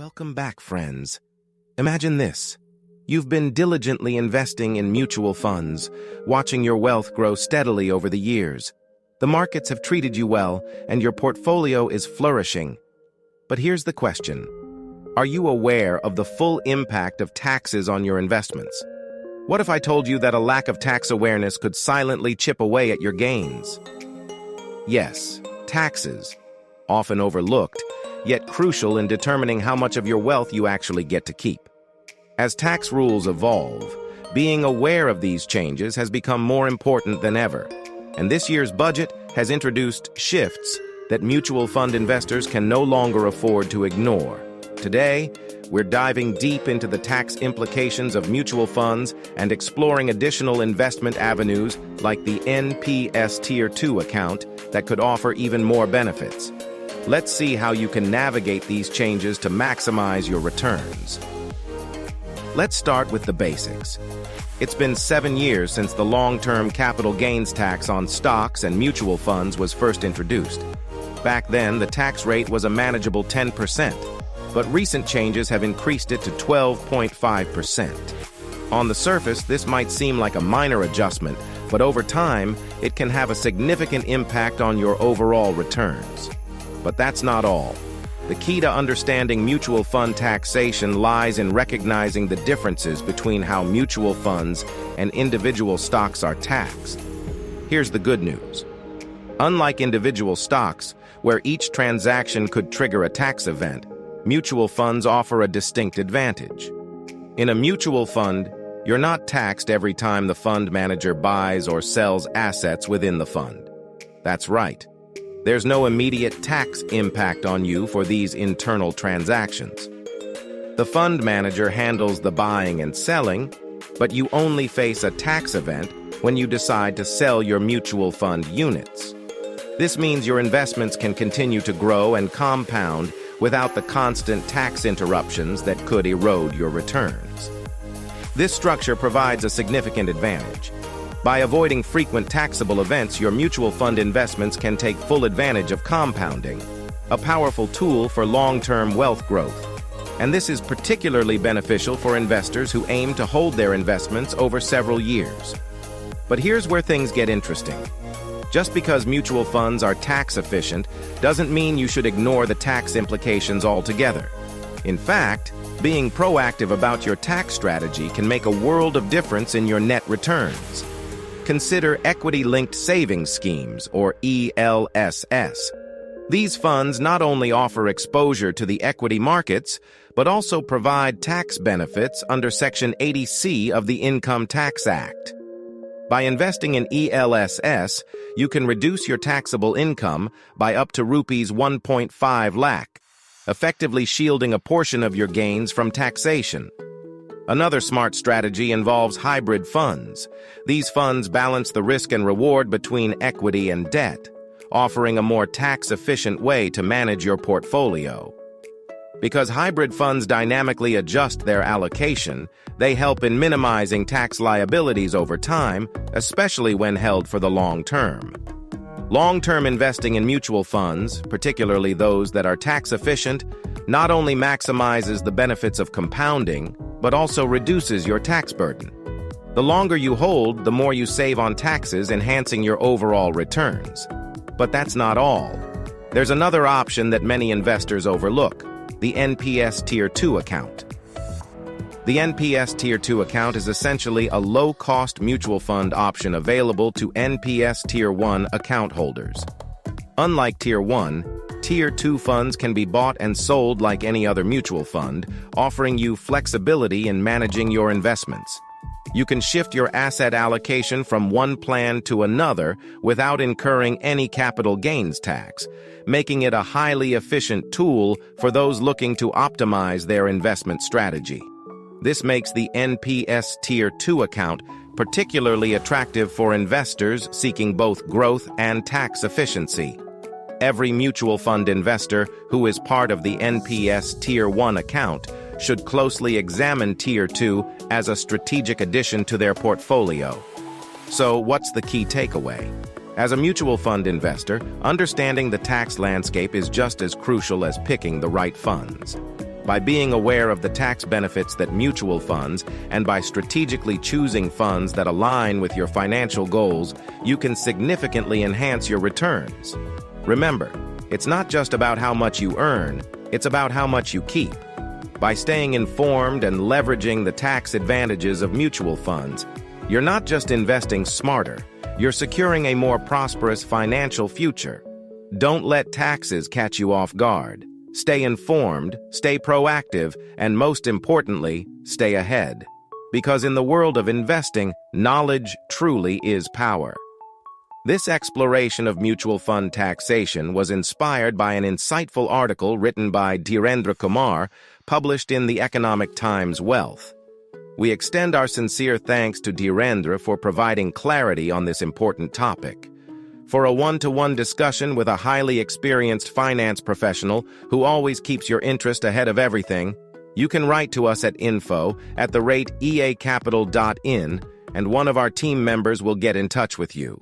Welcome back, friends. Imagine this. You've been diligently investing in mutual funds, watching your wealth grow steadily over the years. The markets have treated you well, and your portfolio is flourishing. But here's the question. Are you aware of the full impact of taxes on your investments? What if I told you that a lack of tax awareness could silently chip away at your gains? Yes, taxes, often overlooked, yet crucial in determining how much of your wealth you actually get to keep. As tax rules evolve, being aware of these changes has become more important than ever, and this year's budget has introduced shifts that mutual fund investors can no longer afford to ignore. Today, we're diving deep into the tax implications of mutual funds and exploring additional investment avenues like the NPS Tier 2 account that could offer even more benefits. Let's see how you can navigate these changes to maximize your returns. Let's start with the basics. It's been 7 years since the long-term capital gains tax on stocks and mutual funds was first introduced. Back then, the tax rate was a manageable 10%, but recent changes have increased it to 12.5%. On the surface, this might seem like a minor adjustment, but over time, it can have a significant impact on your overall returns. But that's not all. The key to understanding mutual fund taxation lies in recognizing the differences between how mutual funds and individual stocks are taxed. Here's the good news. Unlike individual stocks, where each transaction could trigger a tax event, mutual funds offer a distinct advantage. In a mutual fund, you're not taxed every time the fund manager buys or sells assets within the fund. That's right. There's no immediate tax impact on you for these internal transactions. The fund manager handles the buying and selling, but you only face a tax event when you decide to sell your mutual fund units. This means your investments can continue to grow and compound without the constant tax interruptions that could erode your returns. This structure provides a significant advantage. By avoiding frequent taxable events, your mutual fund investments can take full advantage of compounding, a powerful tool for long-term wealth growth. And this is particularly beneficial for investors who aim to hold their investments over several years. But here's where things get interesting. Just because mutual funds are tax efficient doesn't mean you should ignore the tax implications altogether. In fact, being proactive about your tax strategy can make a world of difference in your net returns. Consider equity-linked savings schemes, or ELSS. These funds not only offer exposure to the equity markets, but also provide tax benefits under Section 80C of the Income Tax Act. By investing in ELSS, you can reduce your taxable income by up to Rs 1.5 lakh, effectively shielding a portion of your gains from taxation. Another smart strategy involves hybrid funds. These funds balance the risk and reward between equity and debt, offering a more tax-efficient way to manage your portfolio. Because hybrid funds dynamically adjust their allocation, they help in minimizing tax liabilities over time, especially when held for the long term. Long-term investing in mutual funds, particularly those that are tax-efficient, not only maximizes the benefits of compounding, but also reduces your tax burden. The longer you hold, the more you save on taxes, enhancing your overall returns. But that's not all. There's another option that many investors overlook, the NPS Tier 2 account. The NPS Tier 2 account is essentially a low-cost mutual fund option available to NPS Tier 1 account holders. Unlike Tier 1, Tier 2 funds can be bought and sold like any other mutual fund, offering you flexibility in managing your investments. You can shift your asset allocation from one plan to another without incurring any capital gains tax, making it a highly efficient tool for those looking to optimize their investment strategy. This makes the NPS Tier 2 account particularly attractive for investors seeking both growth and tax efficiency. Every mutual fund investor who is part of the NPS Tier 1 account should closely examine Tier 2 as a strategic addition to their portfolio. So, what's the key takeaway? As a mutual fund investor, understanding the tax landscape is just as crucial as picking the right funds. By being aware of the tax benefits that mutual funds and by strategically choosing funds that align with your financial goals, you can significantly enhance your returns. Remember, it's not just about how much you earn, it's about how much you keep. By staying informed and leveraging the tax advantages of mutual funds, you're not just investing smarter, you're securing a more prosperous financial future. Don't let taxes catch you off guard. Stay informed, stay proactive, and most importantly, stay ahead. Because in the world of investing, knowledge truly is power. This exploration of mutual fund taxation was inspired by an insightful article written by Dhirendra Kumar, published in the Economic Times Wealth. We extend our sincere thanks to Dhirendra for providing clarity on this important topic. For a one-to-one discussion with a highly experienced finance professional who always keeps your interest ahead of everything, you can write to us at info@eacapital.in, and one of our team members will get in touch with you.